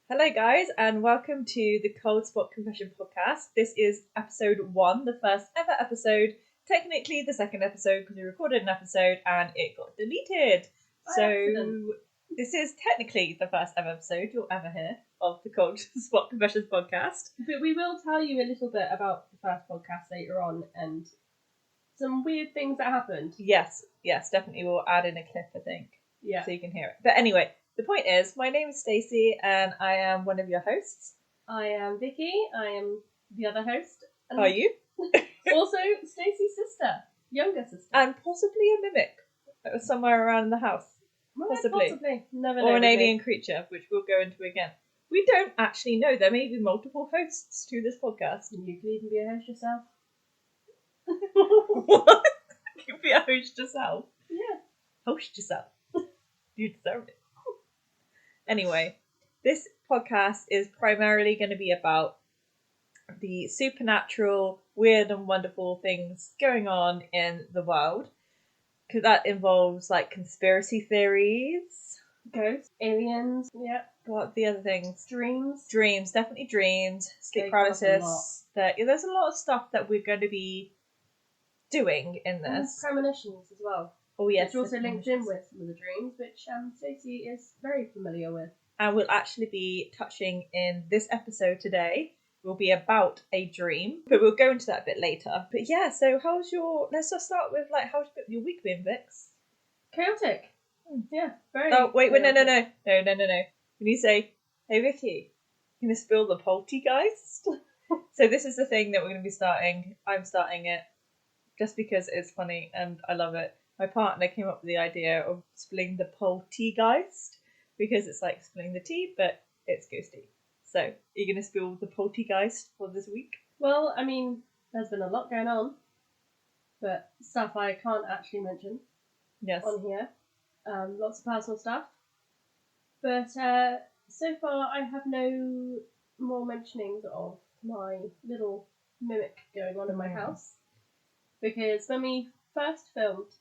Hello, guys, and welcome to the Cold Spot Confession podcast. This is episode 1, the first ever episode. Technically, the second episode because we recorded an episode and it got deleted. This is technically the first ever episode you'll ever hear of the Cold Spot Confessions podcast. But we will tell you a little bit about the first podcast later on and some weird things that happened. Yes, definitely. We'll add in a clip, I think, Yeah. so you can hear it. But anyway, the point is, my name is Stacey, and I am one of your hosts. I am Vicky. I am the other host. And Are you? Also, Stacey's sister, younger sister, And possibly a mimic somewhere around the house. Possibly. Never know. Or an alien creature, which we'll go into again. We don't actually know. There may be multiple hosts to this podcast. You could even be a host yourself. What? You can be a host yourself. Yeah. Host yourself. You deserve it. Anyway, this podcast is primarily going to be about the supernatural, weird and wonderful things going on in the world. Because that involves, like, conspiracy theories. Ghosts, aliens, yeah. What are the other things? Dreams, Definitely dreams. Sleep They cover a paralysis. There's a lot of stuff that we're going to be doing in and this. premonitions as well. Oh, yes. Which also linked in with some of the dreams, which Stacey is very familiar with. And we'll actually be touching in this episode today will be about a dream, but we'll go into that a bit later. But yeah, so let's just start with, like, how's your week been, Vix? Chaotic. Yeah, very. Oh, wait, no. chaotic. When you say, hey, Vicky, you gonna spill the poltergeist? So this is the thing that we're going to be starting. I'm starting it just because it's funny and I love it. My partner came up with the idea of spilling the poltergeist because it's like spilling the tea, but it's ghosty. So, are you going to spill the poltergeist for this week? Well, I mean, there's been a lot going on, but stuff I can't actually mention Yes. on here. Lots of personal stuff. But so far, I have no more mentionings of my little mimic going on in my house. Because when we first filmed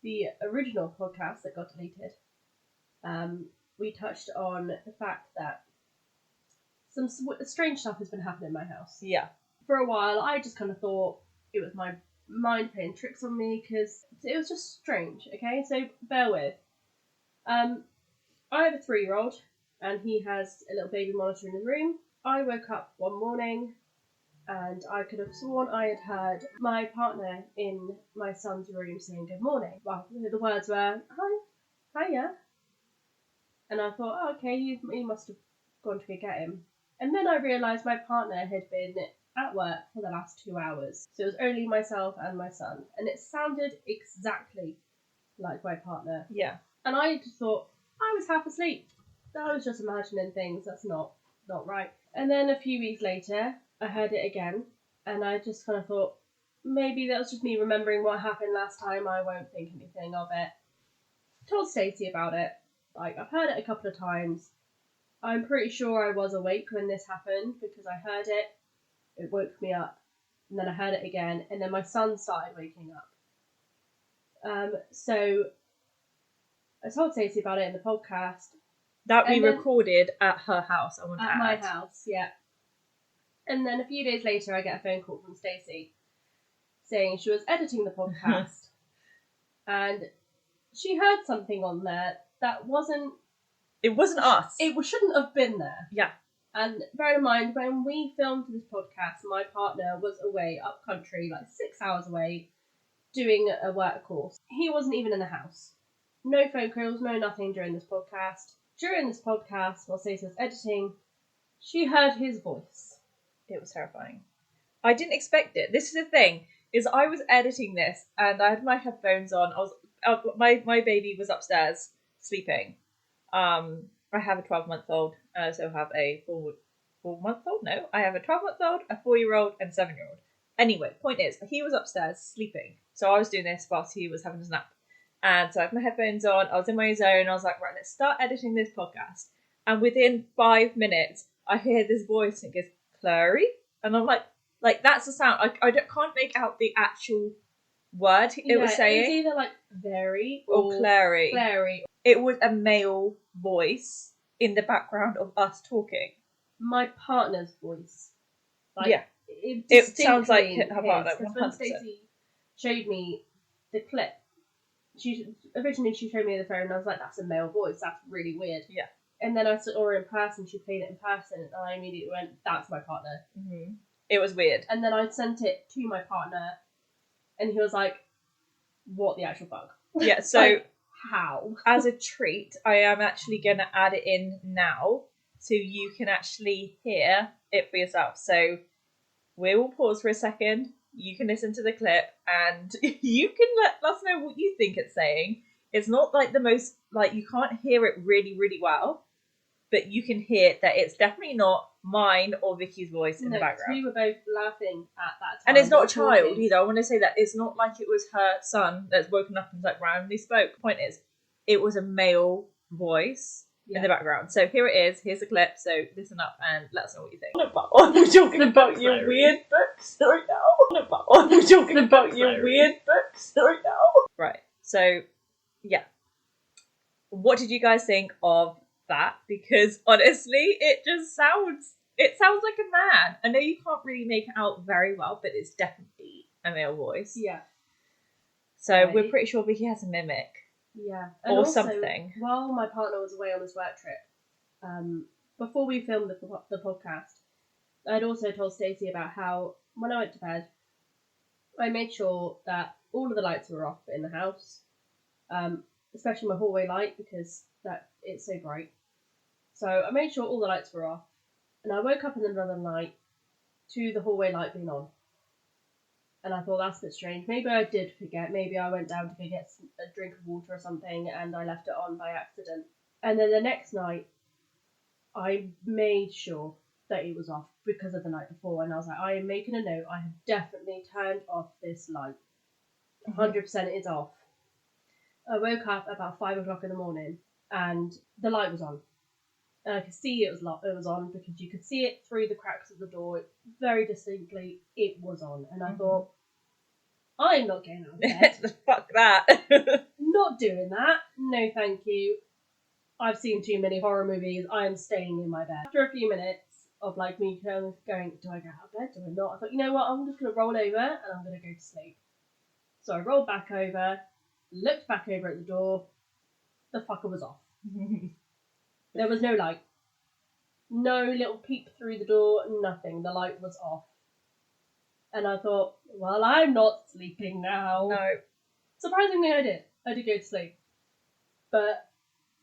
the original podcast that got deleted, we touched on the fact that some strange stuff has been happening in my house. Yeah. For a while, I just kind of thought it was my mind playing tricks on me because it was just strange, okay? So bear with. I have a 3-year-old and he has a little baby monitor in his room. I woke up one morning and I could have sworn I had heard my partner in my son's room saying good morning. Well, the words were, hiya. And I thought, oh, okay, you must have gone to go get him. And then I realised my partner had been at work for the last 2 hours. So it was only myself and my son. And it sounded exactly like my partner. Yeah. And I just thought, I was half asleep. I was just imagining things. That's not right. And then a few weeks later, I heard it again. And I just kind of thought, maybe that was just me remembering what happened last time. I won't think anything of it. Told Stacey about it. Like, I've heard it a couple of times. I'm pretty sure I was awake when this happened because I heard it. It woke me up. And then I heard it again. And then my son started waking up. So I told Stacey about it in the podcast. That we recorded at her house, I want to add. At my house, yeah. And then a few days later, I get a phone call from Stacey saying she was editing the podcast. And she heard something on there that wasn't... It wasn't us. It shouldn't have been there. Yeah. And bear in mind, when we filmed this podcast, my partner was away up country, like 6 hours away, doing a work course. He wasn't even in the house. No phone calls, no nothing during this podcast. During this podcast, while Stacey was editing, she heard his voice. It was terrifying. I didn't expect it. This is the thing, is I was editing this and I had my headphones on. My baby was upstairs sleeping. I have a 12-month-old. I also have a 4-month-old. No, I have a 12-month-old, a 4-year-old, and 7-year-old. Anyway, point is, he was upstairs sleeping. So I was doing this whilst he was having his nap. And so I had my headphones on. I was in my zone. I was like, right, let's start editing this podcast. And within 5 minutes, I hear this voice and it goes, Clary? And I'm like that's the sound. I can't make out the actual word it was saying. It was either like very or Clary. Clary. It was a male voice, in the background of us talking. My partner's voice. Like, Yeah. It sounds like distinctly her partner, his, 'cause when 100%. Stacey showed me the clip, she showed me the phone and I was like, that's a male voice, that's really weird. Yeah. And then I saw her in person, she played it in person, and I immediately went, that's my partner. Mm-hmm. It was weird. And then I sent it to my partner, and he was like, what the actual fuck? Yeah, so like, how? As a treat, I am actually going to add it in now so you can actually hear it for yourself. So we will pause for a second. You can listen to the clip and you can let us know what you think it's saying. It's not like the most, like, you can't hear it really, really well, but you can hear that it's definitely not mine or Vicky's voice in the background. We were both laughing at that time. And it's not a child either. I want to say that it's not like it was her son that's woken up and like randomly spoke. Point is, it was a male voice in the background. So here it is. Here's the clip. So listen up and let us know what you think. We're talking about your weird books right now. We're talking about your weird books right now. Right. So, yeah. What did you guys think of that? Because honestly, it sounds like a man. I know you can't really make it out very well, but it's definitely a male voice. Yeah. So we're pretty sure Vicky has a mimic. Yeah. And or also, something. While my partner was away on his work trip, before we filmed the podcast, I'd also told Stacey about how when I went to bed, I made sure that all of the lights were off in the house, especially my hallway light because it's so bright. So I made sure all the lights were off, and I woke up in the middle of the night to the hallway light being on. And I thought, that's a bit strange. Maybe I did forget. Maybe I went down to go get a drink of water or something and I left it on by accident. And then the next night, I made sure that it was off because of the night before. And I was like, I am making a note. I have definitely turned off this light. 100% it's off. I woke up about 5 o'clock in the morning and the light was on. And I could see it was on because you could see it through the cracks of the door very distinctly. It was on, and I thought, I'm not getting out of bed. Fuck that. Not doing that. No, thank you. I've seen too many horror movies. I am staying in my bed. After a few minutes of like me going, do I get out of bed? Do I not? I thought, you know what? I'm just gonna roll over and I'm gonna go to sleep. So I rolled back over, looked back over at the door. The fucker was off. There was no light. No little peep through the door, nothing. The light was off. And I thought, well, I'm not sleeping now. No. Surprisingly, I did. I did go to sleep. But,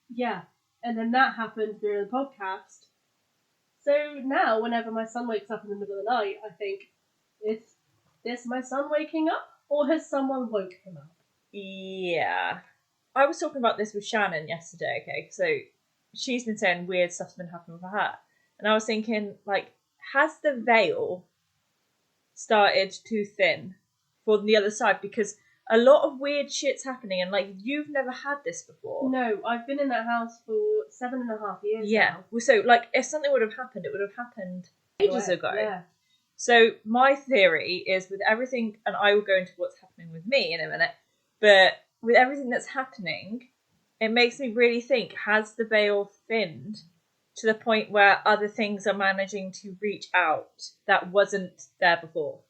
yeah. And then that happened during the podcast. So now, whenever my son wakes up in the middle of the night, I think, is this my son waking up? Or has someone woke him up? Yeah. I was talking about this with Shannon yesterday, okay? So she's been saying weird stuff's been happening for her. And I was thinking, like, has the veil started to thin for the other side? Because a lot of weird shit's happening and, like, you've never had this before. No, I've been in that house for 7.5 years now. So, like, if something would have happened, it would have happened ages ago. Yeah. So my theory is with everything, and I will go into what's happening with me in a minute, but with everything that's happening, it makes me really think, has the veil thinned to the point where other things are managing to reach out that wasn't there before?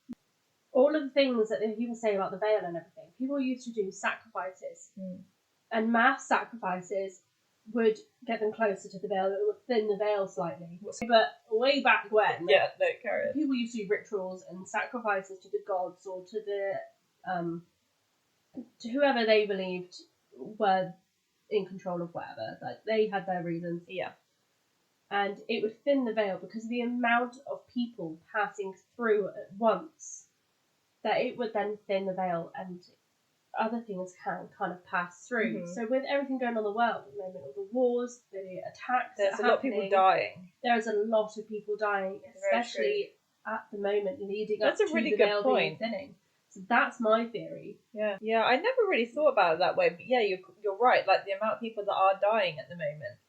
All of the things that people say about the veil and everything, people used to do sacrifices. And mass sacrifices would get them closer to the veil. It would thin the veil slightly. But way back when, people used to do rituals and sacrifices to the gods or to the to whoever they believed were in control of whatever. Like, they had their reasons. Yeah. And it would thin the veil because of the amount of people passing through at once, that it would then thin the veil and other things can kind of pass through. Mm-hmm. So with everything going on in the world, at the moment, all the wars, the attacks, there's a lot of people dying. There's a lot of people dying, especially at the moment leading up to the veil being thinning. So that's my theory. Yeah, I never really thought about it that way, but yeah, you're right. Like, the amount of people that are dying at the moment,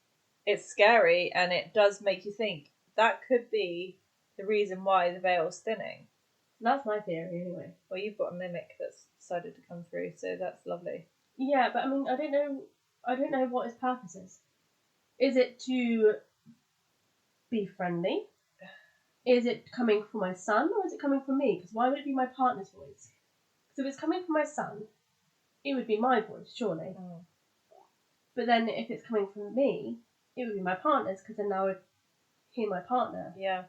it's scary, and it does make you think that could be the reason why the veil's thinning. That's my theory, anyway. Well, you've got a mimic that's decided to come through, so that's lovely. Yeah, but I mean, I don't know what his purpose is. Is it to be friendly? Is it coming from my son, or is it coming from me? Because why would it be my partner's voice? So if it's coming from my son, it would be my voice, surely. Mm. But then if it's coming from me, it would be my partner's, because then I would hear my partner. Yeah,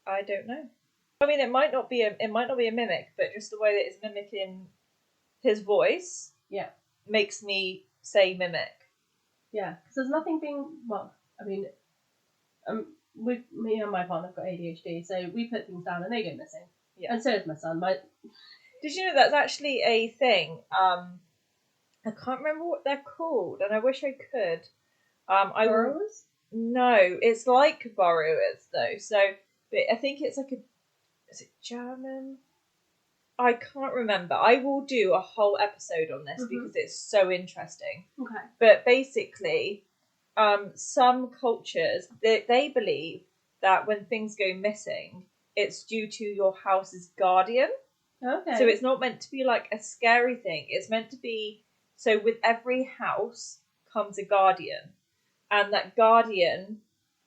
I don't know. I mean, it might not be a mimic, but just the way that it's mimicking his voice, Yeah, makes me say mimic. yeah. Because there's nothing being. Well, I mean, me and my partner have got ADHD, so we put things down and they go missing. Yeah. And so does my son. Did you know that's actually a thing? I can't remember what they're called, and I wish I could. Borrowers? No, it's like borrowers though. So, but I think it's like is it German? I can't remember. I will do a whole episode on this because it's so interesting. Okay. But basically, some cultures they believe that when things go missing, it's due to your house's guardian. Okay. So it's not meant to be like a scary thing. It's meant to be, so with every house comes a guardian. And that guardian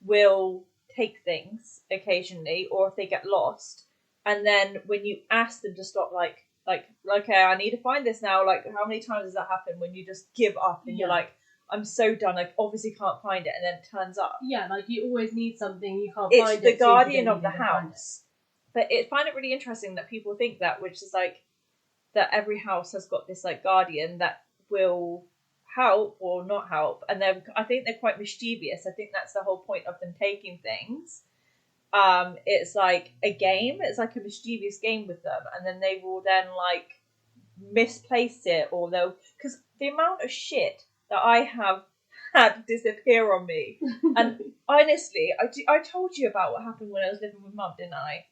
will take things occasionally, or if they get lost. And then when you ask them to stop, okay, I need to find this now. Like, how many times does that happen when you just give up and you're like, I'm so done, I obviously can't find it, and then it turns up. Yeah, like you always need something, you can't It's find it. the so guardian of the house. But I find it really interesting that people think that, which is like, that every house has got this like guardian that will help or not help. And I think they're quite mischievous. I think that's the whole point of them taking things. It's like a game. It's like a mischievous game with them. And then they will then like misplace it, or they'll, because the amount of shit that I have had disappear on me. And honestly, I told you about what happened when I was living with Mum, didn't I?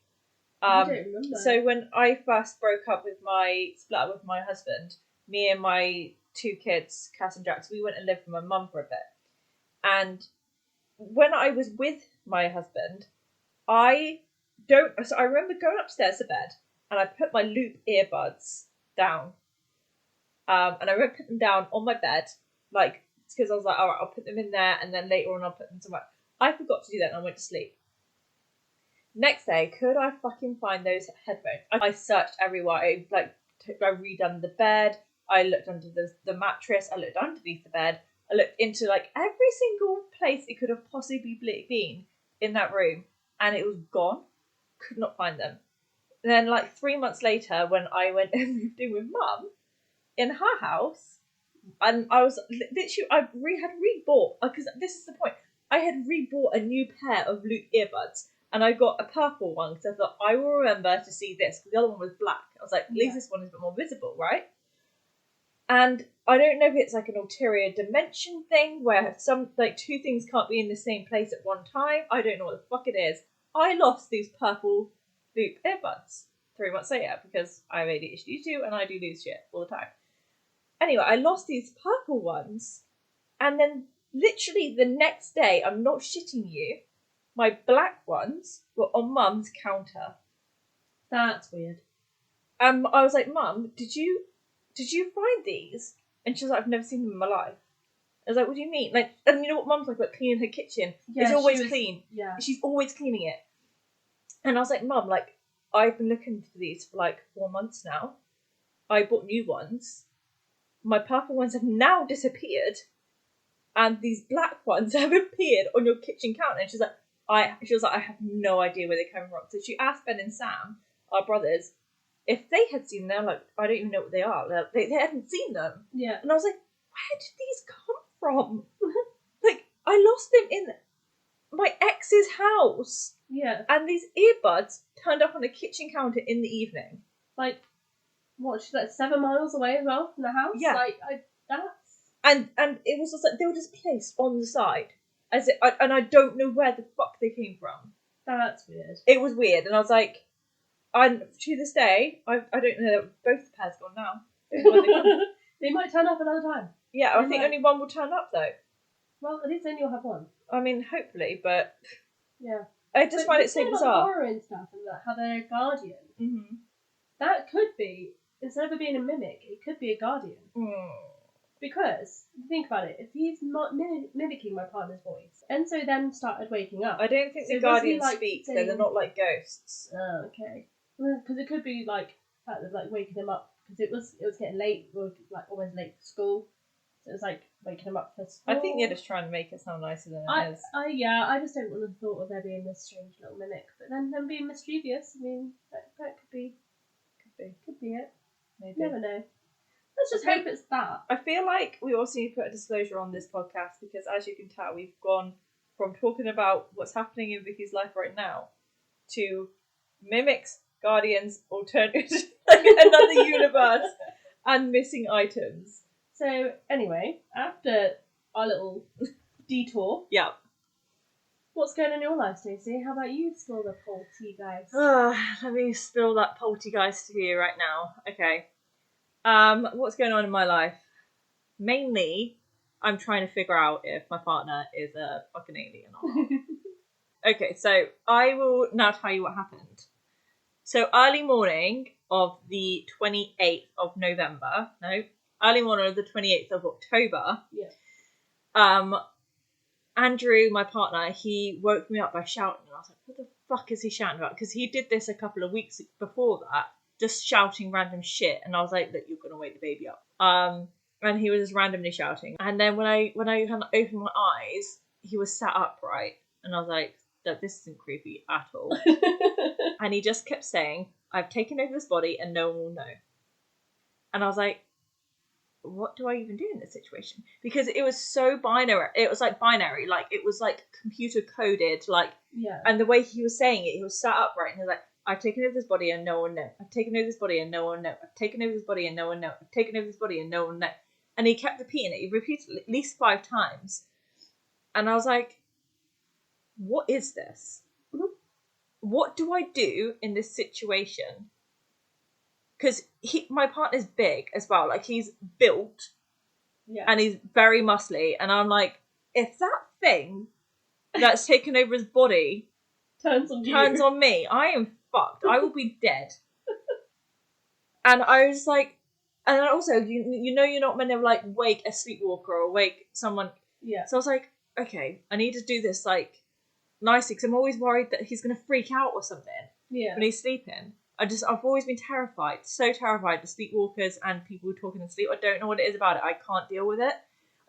I don't remember. So when I first split up with my husband, me and my 2 kids, Cass and Jax, we went and lived with my mum for a bit. And when I was with my husband, I remember going upstairs to bed and I put my loop earbuds down. And I remember putting them down on my bed, like, because I was like, all right, I'll put them in there and then later on I'll put them somewhere. I forgot to do that and I went to sleep. Next day, could I fucking find those headphones? I searched everywhere. I redone the bed. I looked under the mattress. I looked underneath the bed. I looked into like every single place it could have possibly been in that room, and it was gone. Could not find them. And then like 3 months later, when I went and moved in with Mum in her house, and I was literally had rebought, because this is the point. I had rebought a new pair of loop earbuds. And I got a purple one because I thought, I will remember to see this, because the other one was black. I was like, at least this one is a bit more visible, right? And I don't know if it's like an ulterior dimension thing where some, like, 2 things can't be in the same place at one time. I don't know what the fuck it is. I lost these purple loop earbuds 3 months later because I have ADHD too and I do lose shit all the time. Anyway, I lost these purple ones, and then literally the next day, I'm not shitting you, my black ones were on Mum's counter. That's weird. I was like, Mum, did you find these? And she was like, I've never seen them in my life. I was like, what do you mean? Like, and you know what Mum's like about cleaning her kitchen? Yeah, it's always clean. Yeah. She's always cleaning it. And I was like, Mum, like, I've been looking for these for like 4 months now. I bought new ones. My purple ones have now disappeared. And these black ones have appeared on your kitchen counter. And she's like, I have no idea where they came from. So she asked Ben and Sam, our brothers, if they had seen them. Like, I don't even know what they are. They hadn't seen them. Yeah. And I was like, where did these come from? Like, I lost them in my ex's house. Yeah. And these earbuds turned up on the kitchen counter in the evening. Like, what? She's like 7 miles away as well from the house. Yeah. Like, And it was just like they were just placed on the side. And I don't know where the fuck they came from. That's weird. It was weird, and I was like, and to this day, I don't know. Both the pairs gone now. They might turn up another time. Yeah, I think only one will turn up though. Well, at least then you'll have one. I mean, hopefully, but yeah, I just find it so bizarre. Borrowing stuff and that, how they're a guardian. Mm-hmm. That could be, instead of it being a mimic, it could be a guardian. Because, think about it, if he's not mimicking my partner's voice, Enzo then started waking up. I don't think So the was he, Guardians like, speak, so saying- they're not like ghosts. Oh, okay. Because it could be like the fact of like waking him up because it was getting late, or like almost late for school. So it was like waking him up for school. I think you're just trying to make it sound nicer than it is. I just don't want the thought of there being this strange little mimic, but then them being mischievous. I mean, that could be it. Maybe. You never know. Let's just hope it's that. I feel like we also need to put a disclosure on this podcast because, as you can tell, we've gone from talking about what's happening in Vicky's life right now to mimics, guardians, alternate, like another universe, and missing items. So anyway, after our little detour, Yeah. what's going on in your life, Stacey? How about you spill the poltergeist? Let me spill that poltergeist to you right now. Okay. What's going on in my life? Mainly, I'm trying to figure out if my partner is a fucking alien or not. Okay, so I will now tell you what happened. So early morning of the 28th of November, early morning of the 28th of October, Andrew, my partner, he woke me up by shouting, and I was like, what the fuck is he shouting about? Because he did this a couple of weeks before that, just shouting random shit, and I was like, look, you're gonna wake the baby up. And he was just randomly shouting. And then when I kind of opened my eyes, he was sat upright, and I was like, this isn't creepy at all. And he just kept saying, I've taken over this body and no one will know. And I was like, what do I even do in this situation? Because it was so binary. It was like binary, like it was like computer coded, like, and the way he was saying it, he was sat upright and he was like, I've taken over this body and no one know. I've taken over this body and no one know. I've taken over this body and no one know. I've taken over this body and no one know. And he kept repeating it. He repeated it at least 5 times. And I was like, what is this? Mm-hmm. What do I do in this situation? Because my partner's big as well. Like, he's built and he's very muscly. And I'm like, if that thing that's taken over his body turns on me, I am fucked. I will be dead. And I was like, and also, you know you're not meant to, like, wake a sleepwalker or wake someone. Yeah. So I was like, okay, I need to do this, like, nicely, because I'm always worried that he's going to freak out or something when he's sleeping. I've always been terrified, so terrified of sleepwalkers and people who talk in their sleep. I don't know what it is about it. I can't deal with it.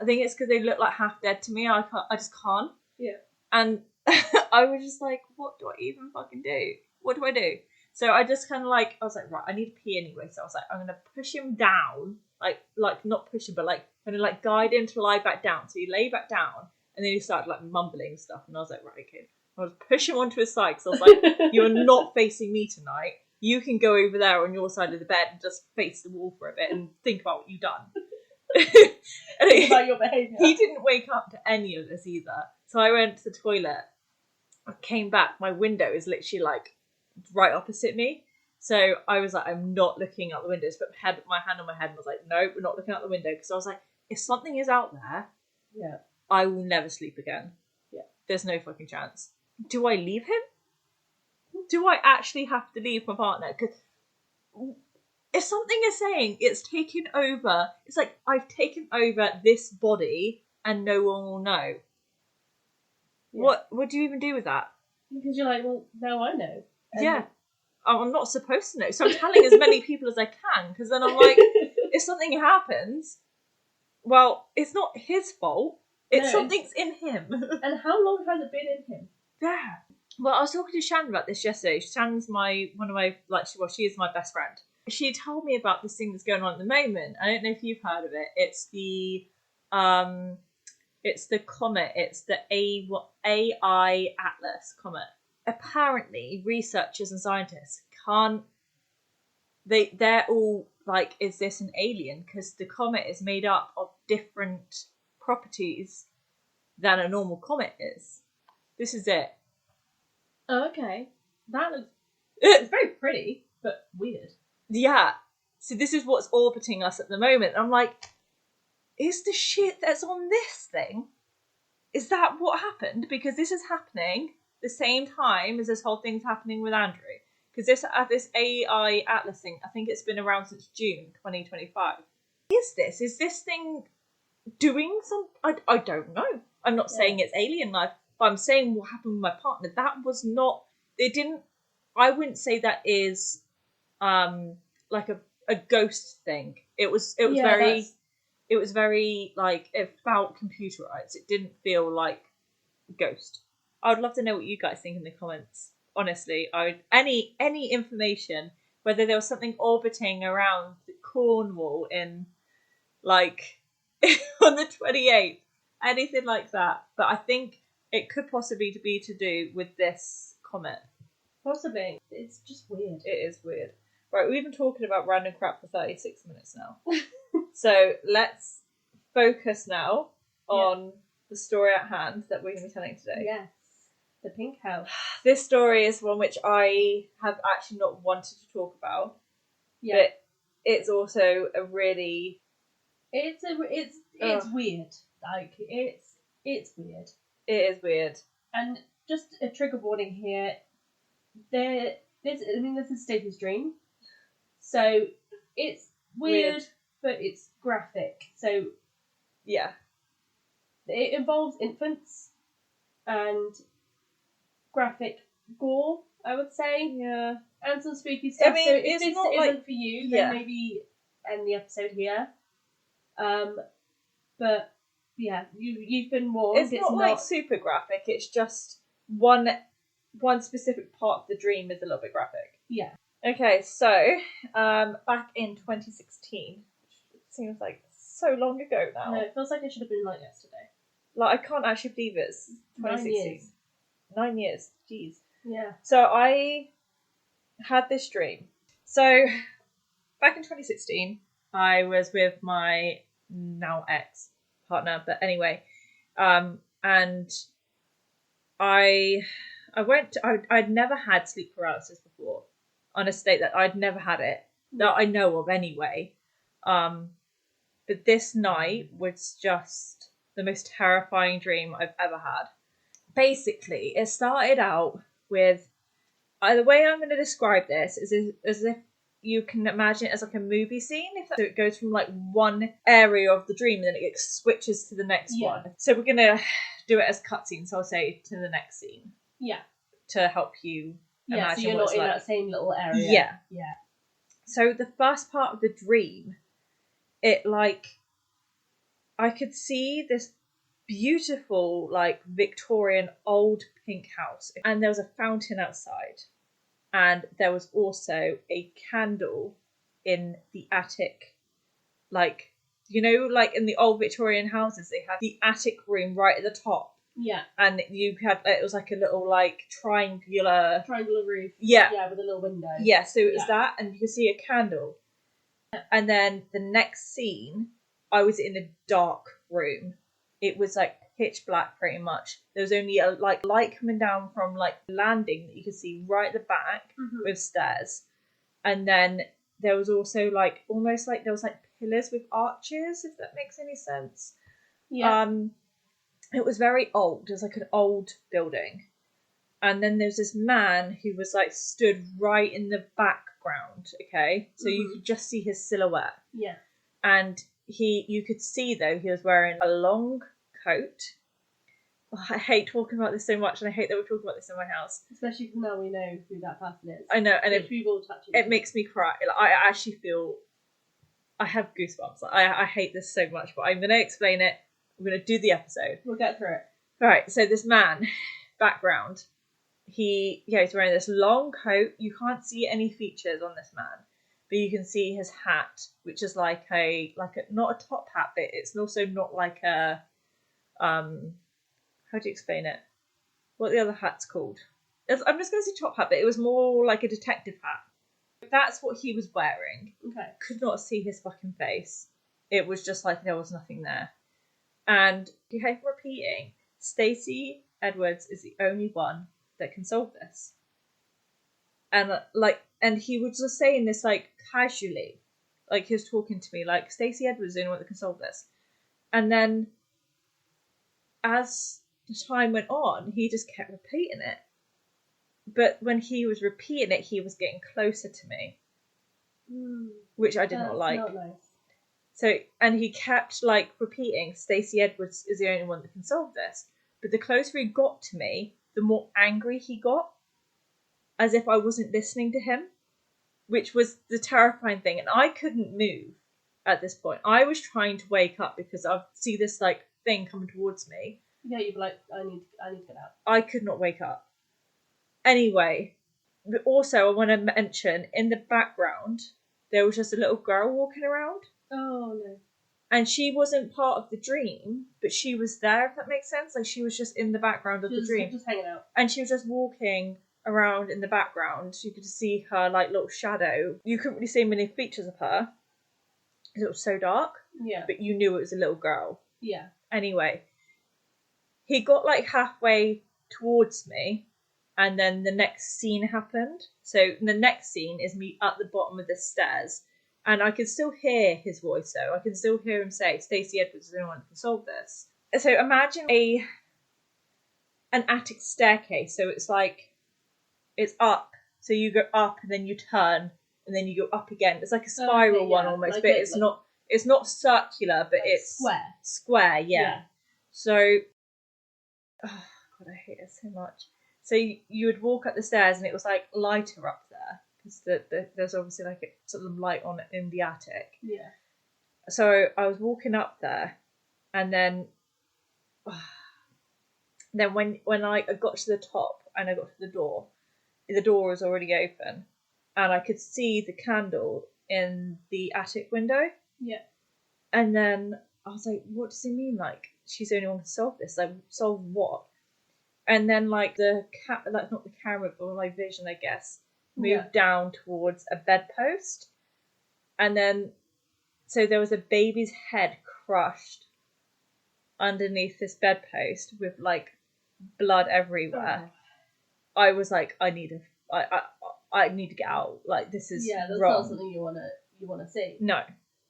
I think it's because they look like half dead to me. I just can't. Yeah. And I was just like, what do I even fucking do? What do I do? So I just kind of like, I was like, right, I need to pee anyway. So I was like, I'm going to push him down, like not push him, but like kind of like guide him to lie back down. So he lay back down and then he started like mumbling stuff. And I was like, right, okay. I was push him onto his side because I was like, you're not facing me tonight. You can go over there on your side of the bed and just face the wall for a bit and think about what you've done. And think about your behaviour. He didn't wake up to any of this either. So I went to the toilet. I came back. My window is literally like right opposite me. So I was like, I'm not looking out the window. Just put my hand on my head and was like, no, we're not looking out the window. Because I was like, if something is out there, I will never sleep again. Yeah. There's no fucking chance. Do I leave him? Do I actually have to leave my partner? Because if something is saying it's taken over, it's like, I've taken over this body and no one will know. Yeah. What do you even do with that? Because you're like, well, now I know. And I'm not supposed to know. So I'm telling as many people as I can, because then I'm like, if something happens, well, it's not his fault. It's something's in him. And how long has it been in him? Yeah. Well, I was talking to Shannon about this yesterday. Shannon's she is my best friend. She told me about this thing that's going on at the moment. I don't know if you've heard of it. It's the comet. It's the AI Atlas comet. Apparently, researchers and scientists they're all like, is this an alien? Because the comet is made up of different properties than a normal comet is. This is it. Oh, okay. That looks... It's very pretty, but weird. Yeah. So this is what's orbiting us at the moment. I'm like, is the shit that's on this thing, is that what happened? Because this is happening the same time as this whole thing's happening with Andrew. Because this AI Atlas thing, I think it's been around since June 2025. Is this thing doing some. I don't know. I'm not saying it's alien life, but I'm saying what happened with my partner. That was not. It didn't. I wouldn't say that is like a ghost thing. It was very. That's... It was very like it felt computerized. It didn't feel like ghost. I would love to know what you guys think in the comments. Honestly, any information, whether there was something orbiting around Cornwall in like on the 28th, anything like that. But I think it could possibly be to do with this comet. Possibly. It's just weird. It is weird. Right, we've been talking about random crap for 36 minutes now. So let's focus now on the story at hand that we're going to be telling today. Yes. The pink house. This story is one which I have actually not wanted to talk about. Yeah. But it's also a really... It's weird. Like, it's weird. It is weird. And just a trigger warning here. This is Stacey's dream. So it's weird, but it's graphic. So yeah, it involves infants and graphic gore, I would say. Yeah, and some spooky stuff. I mean, so if if this isn't for you, then maybe end the episode here. But yeah, you've been warned. It's not like super graphic. It's just one specific part of the dream is a little bit graphic. Yeah. Okay, so back in 2016, which seems like so long ago now. No, it feels like it should have been like yesterday. Like, I can't actually believe it's 2016. 9 years. Jeez. Yeah. So I had this dream. So back in 2016, I was with my now ex partner, but anyway, and I'd never had sleep paralysis before, on a state that I'd never had it, that I know of anyway. But this night was just the most terrifying dream I've ever had. Basically, it started out with, the way I'm going to describe this is as if you can imagine it as like a movie scene. So it goes from like one area of the dream and then it switches to the next one. So we're going to do it as cutscenes, so I'll say to the next scene. Yeah. To help you imagine so you're not in that same little area. Yeah. Yeah. So the first part of the dream, it like, I could see this beautiful like Victorian old pink house, and there was a fountain outside, and there was also a candle in the attic. Like, you know, like in the old Victorian houses, they had the attic room right at the top. Yeah. And you had, it was like a little like triangular roof. Yeah. Yeah, with a little window. Yeah, so it was that, and you could see a candle. And then the next scene, I was in a dark room. It was like pitch black pretty much. There was only a like light coming down from like landing that you could see right at the back with stairs. And then there was also like almost like there was like pillars with arches, if that makes any sense. Yeah. It was very old. It was like an old building. And then there's this man who was like stood right in the background, okay? So you could just see his silhouette. Yeah. And you could see though, he was wearing a long coat. Oh, I hate talking about this so much, and I hate that we're talking about this in my house. Especially because now we know who that person is. I know, and it makes me cry. Like, I actually feel, I have goosebumps. Like, I hate this so much, but I'm going to explain it. I'm going to do the episode. We'll get through it. Alright, so this man, background, he's wearing this long coat. You can't see any features on this man, but you can see his hat, which is like a not a top hat, but it's also not like a how do you explain it? What the other hat's called? I'm just going to say top hat, but it was more like a detective hat. That's what he was wearing. Okay. Could not see his fucking face. It was just like there was nothing there. And he kept repeating, Stacey Edwards is the only one that can solve this. And he was just saying this like casually, like he was talking to me like Stacey Edwards is the only one that can solve this. And then as the time went on, he just kept repeating it. But when he was repeating it, he was getting closer to me, which I did not like. Not nice. So, and he kept like repeating, Stacey Edwards is the only one that can solve this. But the closer he got to me, the more angry he got, as if I wasn't listening to him, which was the terrifying thing. And I couldn't move at this point. I was trying to wake up because I see this like thing coming towards me. Yeah, you'd be like, I need to get out. I could not wake up. Anyway, also I want to mention, in the background, there was just a little girl walking around. Oh, no. And she wasn't part of the dream, but she was there, if that makes sense. Like, she was just in the background of the dream. Just hanging out. And she was just walking around in the background. You could see her, like, little shadow. You couldn't really see many features of her, because it was so dark. Yeah. But you knew it was a little girl. Yeah. Anyway, he got, like, halfway towards me, and then the next scene happened. So the next scene is me at the bottom of the stairs. And I can still hear his voice, though. I can still hear him say, Stacey Edwards is the only one that can solve this. So imagine an attic staircase. So it's like, it's up. So you go up and then you turn and then you go up again. It's like a spiral one almost, like but it's not circular, but like it's square, yeah. So, oh God, I hate it so much. So you would walk up the stairs and it was like lighter up there. Because there's obviously like a sort of light on it in the attic. Yeah. So I was walking up there, and then when I got to the top and I got to the door was already open, and I could see the candle in the attic window. Yeah. And then I was like, what does he mean? Like, she's the only one to solve this. Like, solve what? And then like not the camera, but my vision, I guess, moved down towards a bedpost, and then so there was a baby's head crushed underneath this bedpost with like blood everywhere. Oh. I was like, I need to get out. Like, this is that's wrong. Not something you wanna see. No,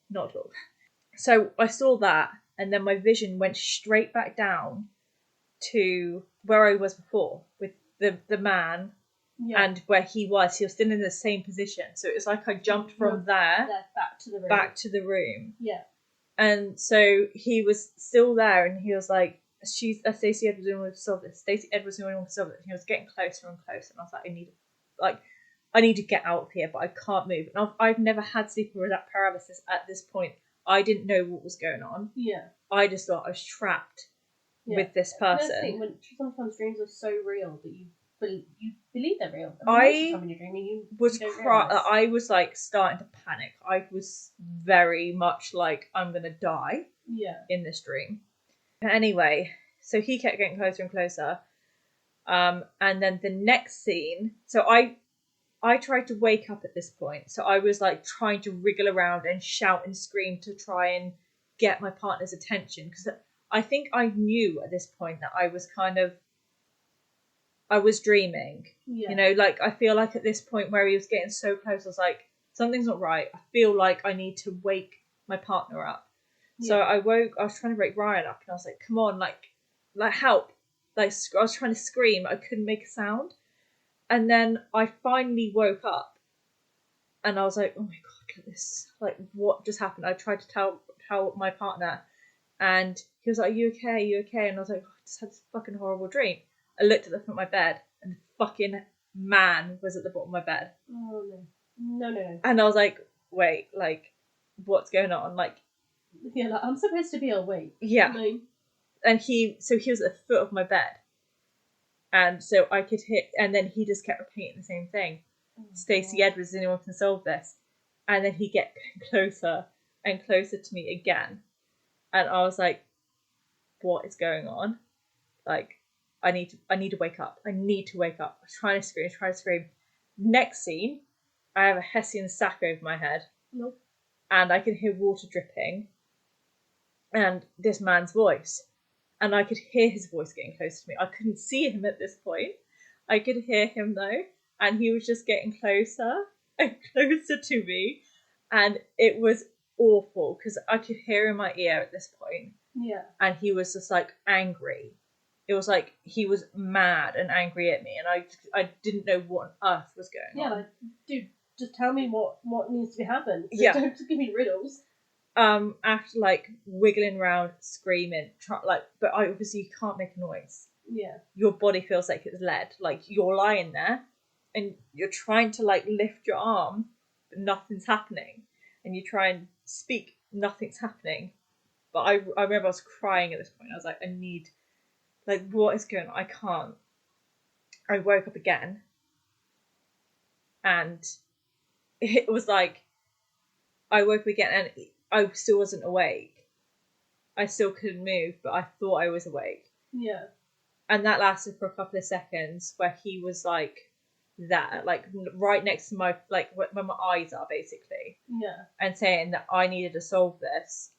not at all. So I saw that, and then my vision went straight back down to where I was before with the man. Yeah. And where he was still in the same position. So it was like I jumped from there back to the room. Yeah. And so he was still there, and he was like, Stacey Edwards was the only one to solve this. Stacey Edwards was the only one to solve it. And he was getting closer and closer, and I was like, I need to get out of here, but I can't move. And I've never had sleep paralysis at this point. I didn't know what was going on. Yeah. I just thought I was trapped with this person. I think sometimes dreams are so real that you believe they're real. I was like starting to panic. I was very much like, I'm gonna die in this dream. Anyway, so he kept getting closer and closer. And then the next scene, so I tried to wake up at this point. So I was like trying to wriggle around and shout and scream to try and get my partner's attention, because I think I knew at this point that I was dreaming. Yeah. You know, like, I feel like at this point where he was getting so close, I was like, something's not right. I feel like I need to wake my partner up. Yeah. So I was trying to wake Ryan up, and I was like, come on, like help. Like, I was trying to scream. I couldn't make a sound. And then I finally woke up, and I was like, oh my God, look at this. Like, what just happened? I tried to tell my partner, and he was like, are you okay? Are you okay? And I was like, I just had this fucking horrible dream. I looked at the foot of my bed, and the fucking man was at the bottom of my bed. Oh, no. No. And I was like, wait, like, what's going on? Like, yeah, like, I'm supposed to be awake. Yeah. And he was at the foot of my bed. And so I could hit, and then he just kept repeating the same thing. Oh, Stacey Edwards, anyone can solve this. And then he get closer and closer to me again. And I was like, what is going on? Like, I need to wake up. I need to wake up. I'm trying to scream. Next scene, I have a Hessian sack over my head. Nope. And I can hear water dripping. And this man's voice. And I could hear his voice getting close to me. I couldn't see him at this point. I could hear him though. And he was just getting closer and closer to me. And it was awful, because I could hear in my ear at this point. Yeah. And he was just like angry. It was like he was mad and angry at me, and I didn't know what on earth was going on. Yeah, like, dude, just tell me what needs to be happened. Don't just give me riddles. after like wiggling around, screaming, but I obviously you can't make a noise. Yeah. Your body feels like it's lead. Like you're lying there, and you're trying to like lift your arm, but nothing's happening. And you try and speak, nothing's happening. But I remember I was crying at this point. I was like, I need, like, what is going on? I can't. I woke up again, and it was like I woke up again, and I still wasn't awake. I still couldn't move, but I thought I was awake. Yeah. And that lasted for a couple of seconds, where he was like that, like right next to my, like where my eyes are, basically. Yeah. And saying that I needed to solve this,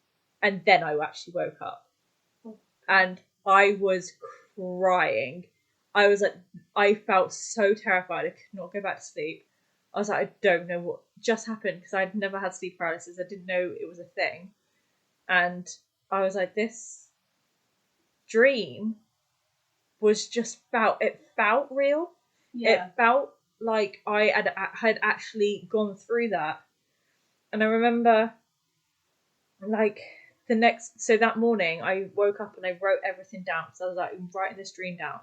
and then I actually woke up, and I was crying. I was like, I felt so terrified. I could not go back to sleep. I was like, I don't know what just happened, because I'd never had sleep paralysis. I didn't know it was a thing. And I was like, this dream was just it felt real. Yeah. It felt like I had actually gone through that. And I remember, like, so that morning I woke up and I wrote everything down. So I was like, I'm writing this dream down,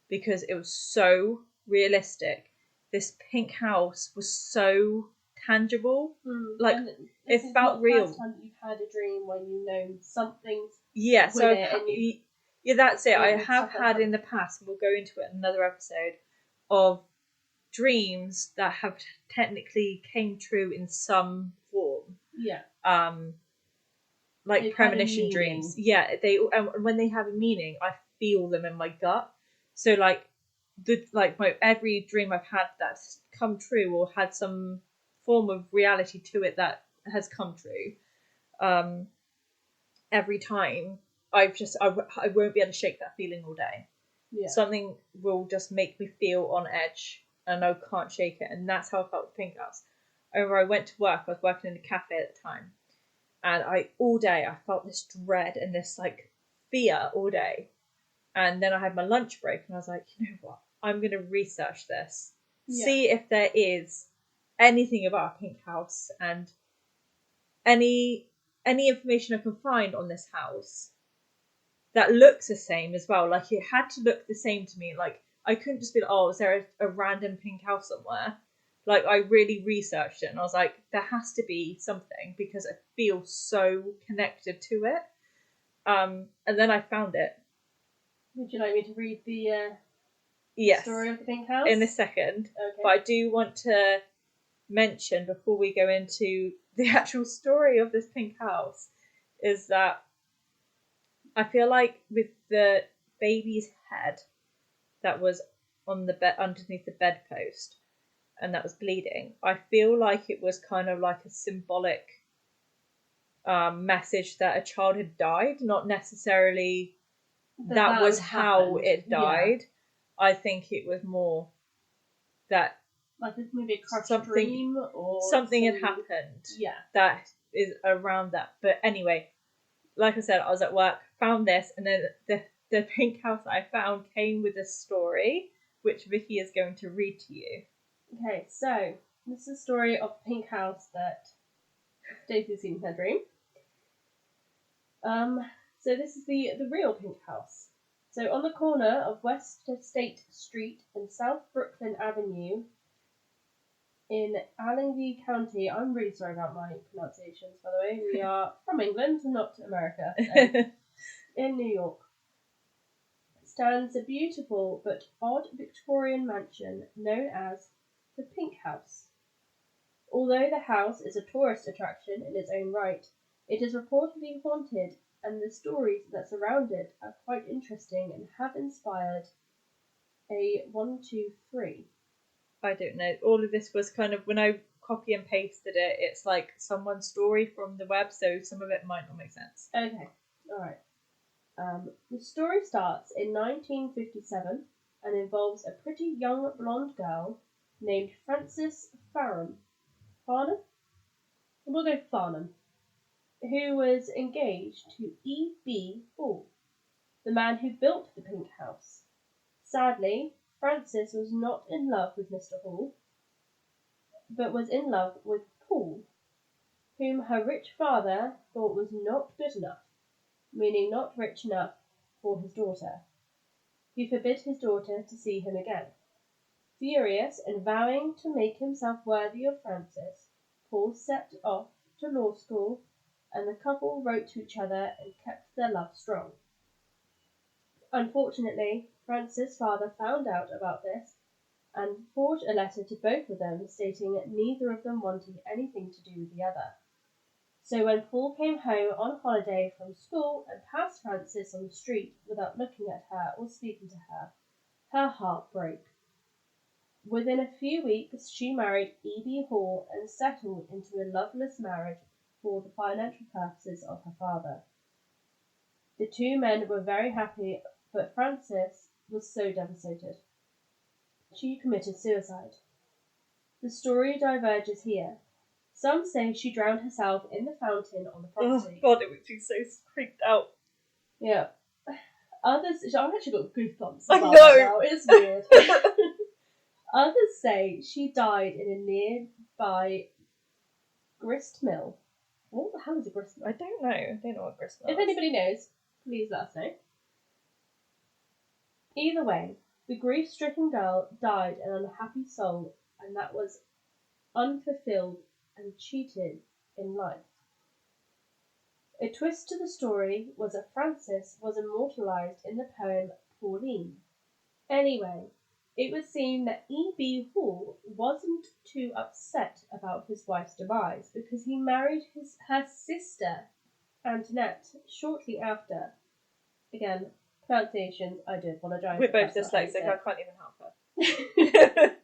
because it was so realistic. This pink house was so tangible. Like, it felt real. This is not the first time you've had a dream when you know something's Yeah, so yeah, that's it. I Yeah, have stuff like had that. in the past, and we'll go into it in another episode, of dreams that have technically came true in some form. Yeah. Like They've premonition had a dreams. meaning. Yeah, when they have a meaning, I feel them in my gut. So like every dream I've had that's come true or had some form of reality to it that has come true, every time I won't be able to shake that feeling all day. Yeah. Something will just make me feel on edge, and I can't shake it. And that's how I felt with Pink House. I remember I went to work. I was working in a cafe at the time, and all day I felt this dread and this like fear all day. And then I had my lunch break, and I was like, you know what? I'm going to research this, see if there is anything about Pink House and any information I can find on this house that looks the same as well. Like, it had to look the same to me. Like, I couldn't just be like, oh, is there a random pink house somewhere? Like, I really researched it, and I was like, there has to be something, because I feel so connected to it. And then I found it. Would you like me to read the story of the pink house? In a second. Okay. But I do want to mention, before we go into the actual story of this pink house, is that I feel like with the baby's head that was on the bed, underneath the bedpost, and that was bleeding, I feel like it was kind of like a symbolic message that a child had died, not necessarily that was how it died. Yeah. I think it was more that like maybe a crushed dream or something had happened. Yeah, that is around that. But anyway, like I said, I was at work, found this, and then the pink house that I found came with a story, which Vicky is going to read to you. Okay, so this is the story of the pink house that Stacey's seen in her dream. So this is the real pink house. So on the corner of West State Street and South Brooklyn Avenue in Allegheny County. I'm really sorry about my pronunciations, by the way. We are from England, not America. So in New York stands a beautiful but odd Victorian mansion known as the Pink House. Although the house is a tourist attraction in its own right, it is reportedly haunted, and the stories that surround it are quite interesting and have inspired a 123. I don't know. All of this was kind of, when I copy and pasted it, it's like someone's story from the web, so some of it might not make sense. Okay, alright. The story starts in 1957 and involves a pretty young blonde girl named Frances Farnham. We'll go Farnham. Who was engaged to E.B. Hall, the man who built the Pink House. Sadly, Frances was not in love with Mr. Hall, but was in love with Paul, whom her rich father thought was not good enough, meaning not rich enough for his daughter. He forbid his daughter to see him again. Furious and vowing to make himself worthy of Frances, Paul set off to law school, and the couple wrote to each other and kept their love strong. Unfortunately, Frances' father found out about this and forged a letter to both of them stating that neither of them wanted anything to do with the other. So when Paul came home on holiday from school and passed Frances on the street without looking at her or speaking to her, her heart broke. Within a few weeks, she married E.B. Hall and settled into a loveless marriage for the financial purposes of her father. The two men were very happy, but Frances was so devastated. She committed suicide. The story diverges here. Some say she drowned herself in the fountain on the property. Oh God, it makes me so creeped out. Yeah. Others, I've actually got goosebumps. I know. Now. It's weird. Others say she died in a nearby grist mill. What the hell is a grist mill? I don't know what grist mill If anybody knows, please let us know. Either way, the grief-stricken girl died an unhappy soul, and that was unfulfilled and cheated in life. A twist to the story was that Frances was immortalised in the poem Pauline. Anyway, it would seem that E.B. Hall wasn't too upset about his wife's demise because he married her sister, Antoinette, shortly after. Again, pronunciations, I do apologise. We're both dyslexic, I can't even help her.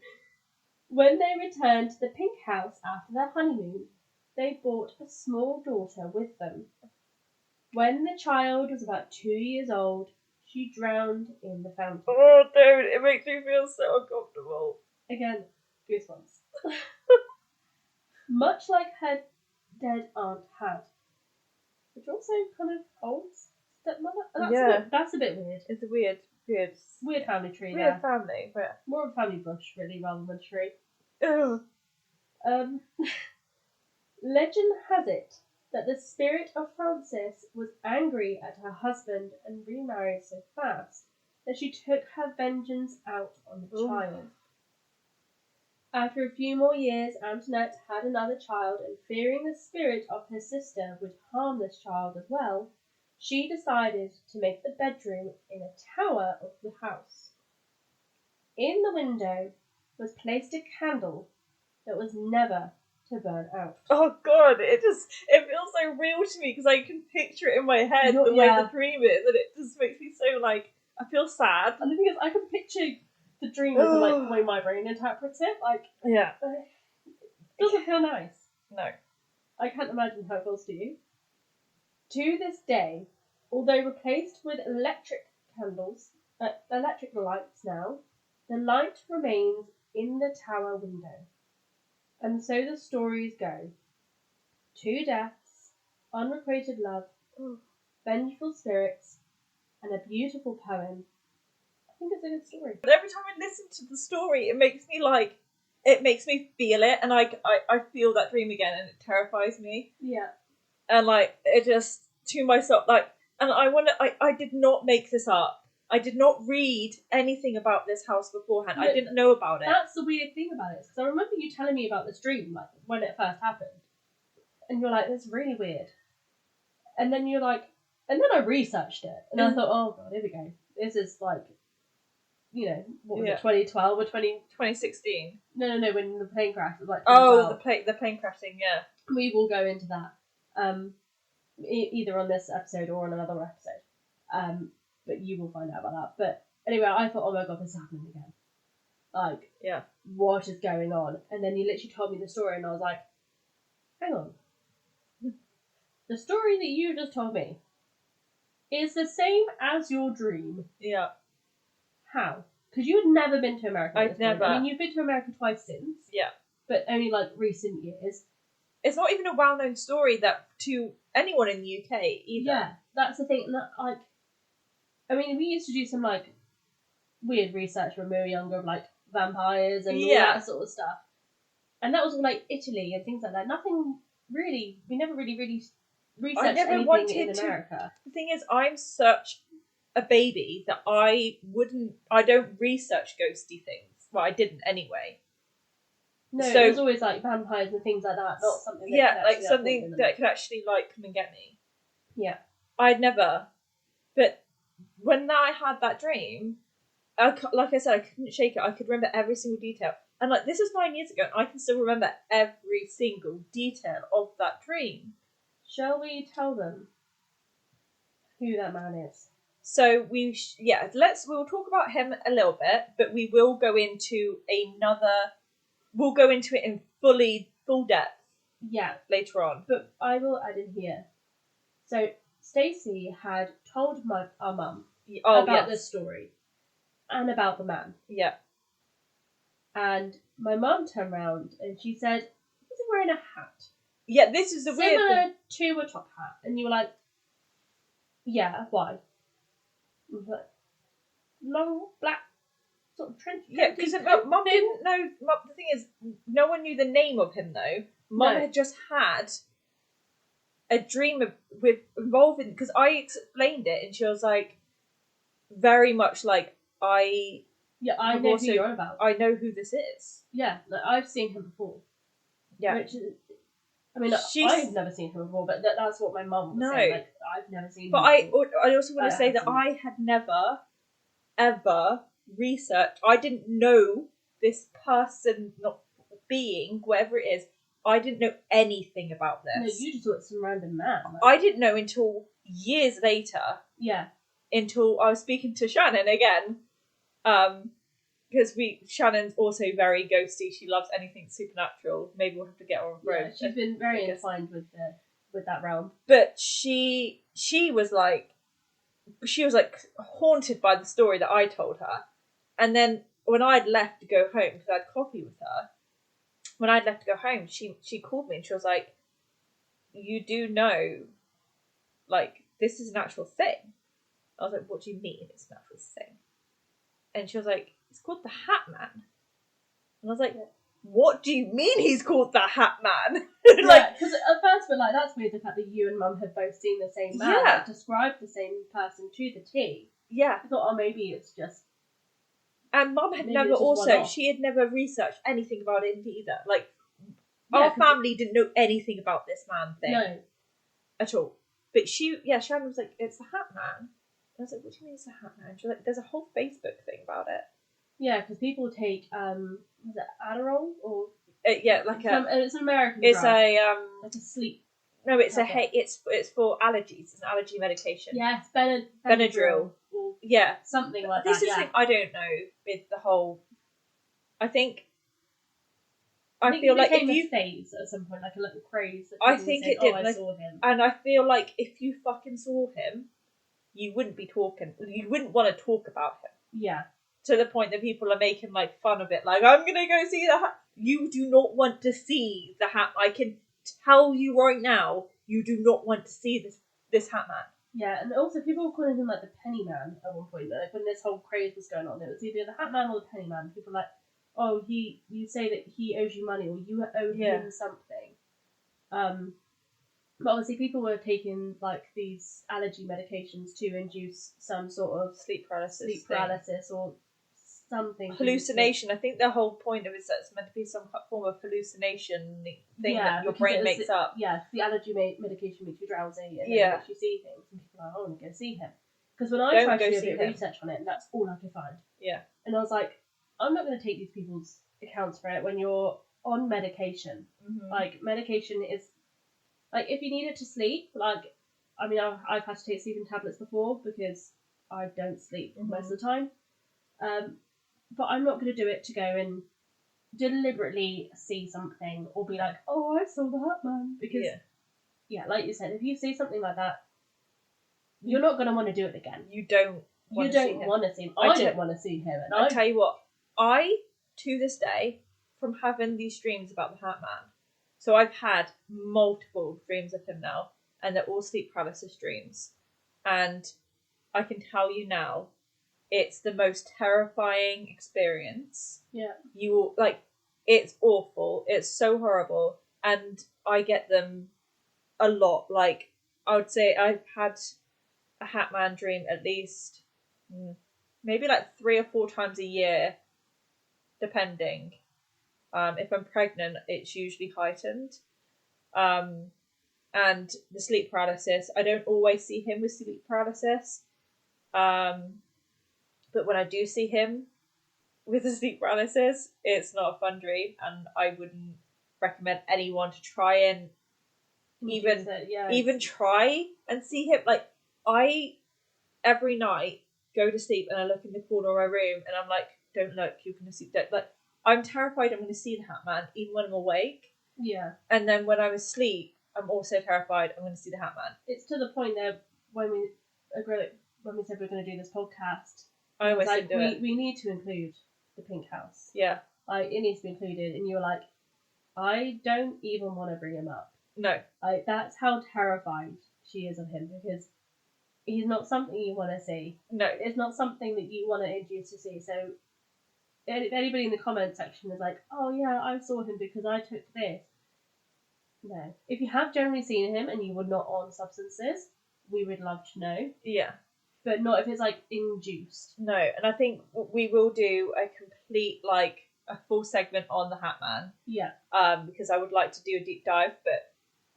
When they returned to the Pink House after their honeymoon, they brought a small daughter with them. When the child was about 2 years old, she drowned in the fountain. Oh, dude, it makes me feel so uncomfortable. Again, goosebumps. Much like her dead aunt had, which also kind of holds stepmother. That's a bit weird. It's a weird Family tree. Weird family, but more of a family bush, really, rather than a tree. Ugh. Legend has it that the spirit of Frances was angry at her husband and remarried so fast that she took her vengeance out on the child. After a few more years, Antoinette had another child, and fearing the spirit of her sister would harm this child as well, she decided to make the bedroom in a tower of the house. In the window was placed a candle that was never to burn out. Oh God, it feels so real to me because I can picture it in my head the way the dream is, and it just makes me so like I feel sad. And the thing is, I can picture the dream as like the way my brain interprets it. Like, yeah, it doesn't feel nice. No, I can't imagine how it feels to you. To this day, although replaced with electric lights now, the light remains in the tower window. And so the stories go. 2 deaths, unrequited love, vengeful spirits, and a beautiful poem. I think it's a good story. But every time I listen to the story, it makes me feel it, and I feel that dream again, and it terrifies me. Yeah. And like it just to myself, like, and I did not make this up. I did not read anything about this house beforehand. I didn't know about it. That's the weird thing about it, because I remember you telling me about this dream, like when it first happened, and you're like, "That's really weird." And then you're like, and then I researched it, and I thought, "Oh God, here we go. This is like, what was it, 2012 or 2016? No, when the plane crash was like. Oh, the plane crashing, yeah. We will go into that, either on this episode or on another episode. But you will find out about that. But anyway, I thought, oh my God, this is happening again. Like, yeah, what is going on? And then you literally told me the story, and I was like, hang on. The story that you just told me is the same as your dream. Yeah. How? Because you had never been to America. I'd never. I mean, you've been to America twice since. Yeah. But only like recent years. It's not even a well-known story that to anyone in the UK either. Yeah, that's the thing. Like, I mean, we used to do some like weird research when we were younger of like vampires and all that sort of stuff. And that was all like Italy and things like that. Nothing never really researched I never anything wanted in to. America. The thing is, I'm such a baby that I don't research ghosty things. Well, I didn't anyway. No, So- it was always like vampires and things like that, not something that Yeah, could like actually something upload them. that could actually like come and get me. Yeah. I'd never. But when I had that dream, like I said, I couldn't shake it. I could remember every single detail. And like, this is 9 years ago, and I can still remember every single detail of that dream. Shall we tell them who that man is? So we'll talk about him a little bit, but we will go into we'll go into it in full depth Yeah, later on. but I will add in here. So Stacey had told our mum about this story and about the man. Yeah. And my mum turned around and she said, "Is he wearing a hat? Yeah, this is the weird thing. Similar to a top hat." And you were like, "Yeah, why?" I was like, "Long black sort of trench." Yeah, because Mum didn't know. The thing is, no one knew the name of him though. Mum had just had a dream involving, because I explained it and she was like, very much like, I know who you're on about. I know who this is. Yeah, like, I've seen him before. Yeah. Which is, I mean, I've never seen him before, but that's what my mum was saying. Like, I've never seen him before. I also want to say that I had never, ever researched. I didn't know this person, not being, whatever it is. I didn't know anything about this. No, you just thought it's some random man. Like, I didn't know until years later. Yeah. Until I was speaking to Shannon again. Because Shannon's also very ghosty. She loves anything supernatural. Maybe we'll have to get her on the road. Yeah, she's been very entwined with that realm. But she was like haunted by the story that I told her. And then when I'd left to go home, because I had coffee with her, when I'd left to go home, she called me and she was like, "You do know, like, this is an actual thing." I was like, "What do you mean it's an actual thing?" And she was like, "It's called the Hat Man." And I was like, "What do you mean he's called the Hat Man?" Like, because at first we're like, that's weird, the fact that you and Mum had both seen the same man, like, described the same person to the T. Yeah. I thought, oh, maybe it's just... And Mum had never she had never researched anything about it either. Like, our family didn't know anything about this man thing. No. At all. But Sharon was like, "It's the Hat Man." And I was like, "What do you mean it's the Hat Man?" She was like, "There's a whole Facebook thing about it." Yeah, because people take, was it Adderall? Or... it's an American drug. Like a sleep... No, it's it's for allergies. It's an allergy medication. Yes, Benadryl. Or something like that. This is something I don't know with the whole. I think feel like if you phase at some point, like a little craze. I think it did. I saw him, and I feel like if you fucking saw him, you wouldn't be talking. You wouldn't want to talk about him. Yeah. To the point that people are making like fun of it. Like, "I'm gonna go see the Hat." You do not want to see the Hat. I can tell you right now, you do not want to see this Hat Man. Yeah, and also people were calling him like the Penny Man at one point. Like when this whole craze was going on, it was either the Hat Man or the Penny Man. People were like, "Oh, you say that he owes you money, or you owe him something." But obviously people were taking like these allergy medications to induce some sort of sleep paralysis or something. Hallucination. I think the whole point of it is that it's meant to be some form of hallucination thing that your brain makes up. Yeah, the allergy medication makes you drowsy and it makes you see things. And people are like, "I want to go see him." Because when I tried to do a bit of research on it, that's all I could find. Yeah. And I was like, I'm not going to take these people's accounts for it when you're on medication. Mm-hmm. Like, medication is... Like, if you need it to sleep, like... I mean, I've had to take sleeping tablets before because I don't sleep most of the time. But I'm not going to do it to go and deliberately see something or be like, "Oh, I saw the Hat Man." Because, like you said, if you see something like that, you're not going to want to do it again. You don't want to see him. I don't want to see him. And I tell you what, to this day, from having these dreams about the Hat Man, so I've had multiple dreams of him now, and they're all sleep paralysis dreams. And I can tell you now, it's the most terrifying experience. Yeah. It's awful. It's so horrible. and I get them a lot. Like, I would say I've had a Hatman dream at least maybe like 3 or 4 times a year, depending. If I'm pregnant, it's usually heightened. And the sleep paralysis, I don't always see him with sleep paralysis. But when I do see him with the sleep paralysis, it's not a fun dream, and I wouldn't recommend anyone to try and even try and see him. Like, I every night go to sleep and I look in the corner of my room and I'm like, don't look, you're gonna see that. Like, I'm terrified I'm gonna see the Hat Man even when I'm awake. Yeah. And then when I'm asleep, I'm also terrified I'm gonna see the Hat Man. It's to the point that when we said we're going to do this podcast, I always like, do it. We need to include the pink house. Yeah. Like, it needs to be included, and you were like, I don't even want to bring him up. No. Like, that's how terrified she is of him, because he's not something you want to see. No. It's not something that you want to induce to see. So, if anybody in the comment section is like, oh yeah, I saw him because I took this. No. If you have generally seen him and you were not on substances, we would love to know. Yeah. But not if it's, like, induced. No, and I think we will do a complete, like, a full segment on the Hat Man. Yeah. Because I would like to do a deep dive, but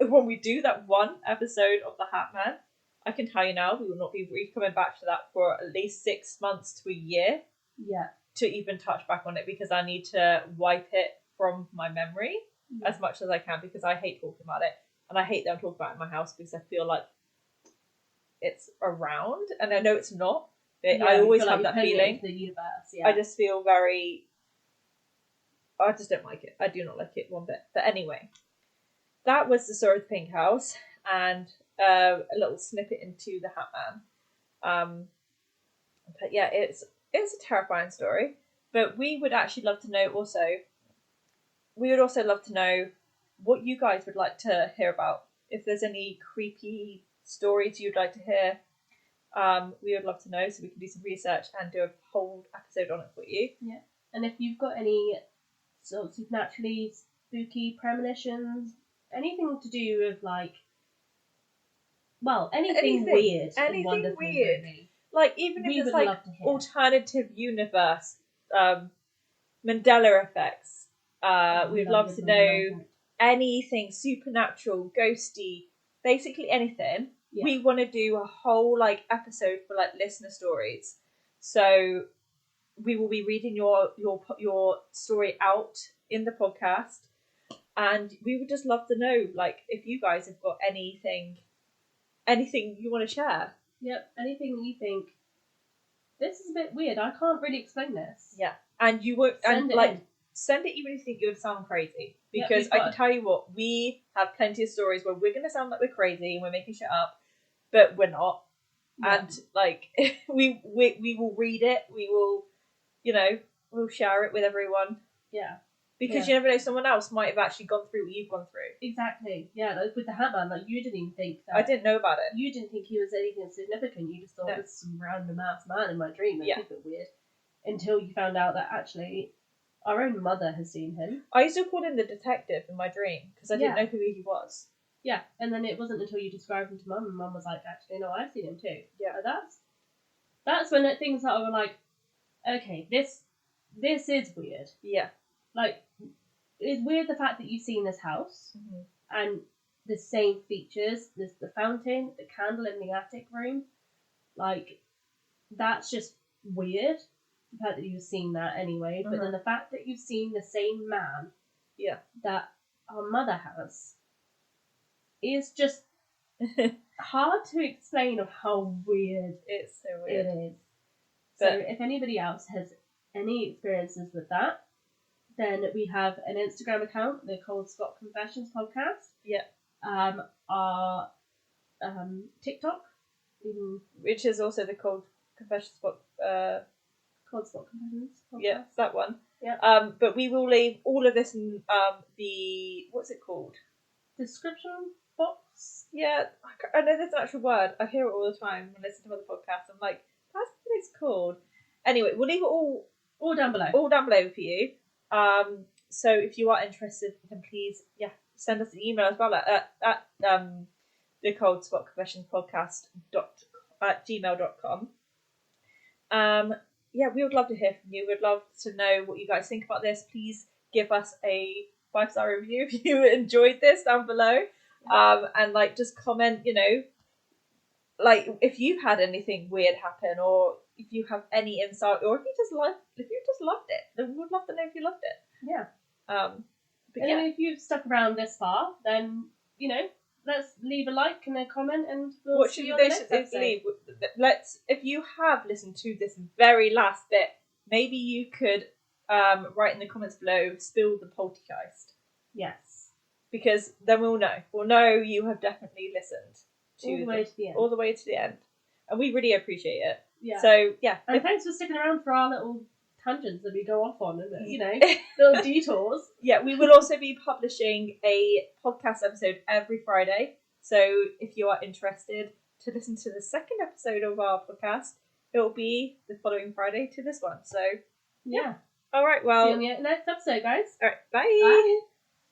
when we do that one episode of the Hat Man, I can tell you now, we will not be coming back to that for at least 6 months to a year. Yeah. To even touch back on it, because I need to wipe it from my memory as much as I can, because I hate talking about it, and I hate that I'm talking about it in my house because I feel like it's around, and I know it's not, but I always have that feeling. The universe, yeah. I just feel I just don't like it. I do not like it one bit. But anyway, that was the story of the Pink House, and a little snippet into the Hat Man. But yeah, it's a terrifying story. But we would actually love to know also. We would also love to know what you guys would like to hear about. If there's any creepy stories you'd like to hear, we would love to know, so we can do some research and do a whole episode on it for you. Yeah. And if you've got any sort of supernaturally spooky premonitions, anything to do with, like, well, anything weird. Anything wonderful, weird. really. Like, even We if it's would like love to hear. alternative universe, Mandela effects, we'd love to know anything supernatural, ghosty, basically anything. Yeah. We want to do a whole, like, episode for, like, listener stories. So we will be reading your story out in the podcast, and we would just love to know, like, if you guys have got anything you want to share. Yep. Anything that you think, this is a bit weird, I can't really explain this. Yeah. And you won't Send it even if you think it would sound crazy. Because I can tell you what, we have plenty of stories where we're going to sound like we're crazy and we're making shit up, but we're not. Yeah. And, like, we will read it. We will, we'll share it with everyone. Yeah. Because you never know, someone else might have actually gone through what you've gone through. Exactly. Yeah, like with the Hat Man, like, you didn't even think that. I didn't know about it. You didn't think he was anything significant. You just thought it was some random ass man in my dream. It's a bit weird. Until you found out that actually our own mother has seen him. I used to call him the detective in my dream because I didn't know who he was. Yeah, and then it wasn't until you described him to Mum, and Mum was like, actually, no, I've seen him too. Yeah. So that's when things that were like, okay, this is weird. Yeah. Like, it's weird the fact that you've seen this house, and the same features, there's the fountain, the candle in the attic room, like, that's just weird. The fact that you've seen that anyway, but then the fact that you've seen the same man that our mother has is just hard to explain of how weird it's so weird. It is. But so if anybody else has any experiences with that, then we have an Instagram account, the Cold Spot Confessions podcast. Yeah. Our TikTok, which is also the Cold Confessions Cold Spot Confessions podcast. Yeah, that one. Yeah. But we will leave all of this in the what's it called? Description box. Yeah, I know there's an actual word. I hear it all the time when I listen to other podcasts. I'm like, that's what it's called. Anyway, we'll leave it all down below. All down below for you. So if you are interested, then please, send us an email as well at the Cold Spot Confessions podcast at gmail.com. We would love to hear from you. We'd love to know what you guys think about this. Please give us a 5-star review if you enjoyed this down below. And just comment, if you've had anything weird happen, or if you have any insight, or if you just loved it, then we would love to know if you loved it. Yeah. But then if you've stuck around this far, then let's leave a like and a comment, and we'll what see should you on they the next episode. leave? If you have listened to this very last bit, maybe you could write in the comments below, spill the poltergeist. Yes. Because then we'll know. We'll know you have definitely listened all the way to the end. All the way to the end. And we really appreciate it. Yeah. So, And thanks for sticking around for our little tangents that we go off on, and little detours. Yeah, we will also be publishing a podcast episode every Friday. So if you are interested to listen to the second episode of our podcast, it will be the following Friday to this one. So, yeah. All right, well. See you on the next episode, guys. All right, bye. Bye.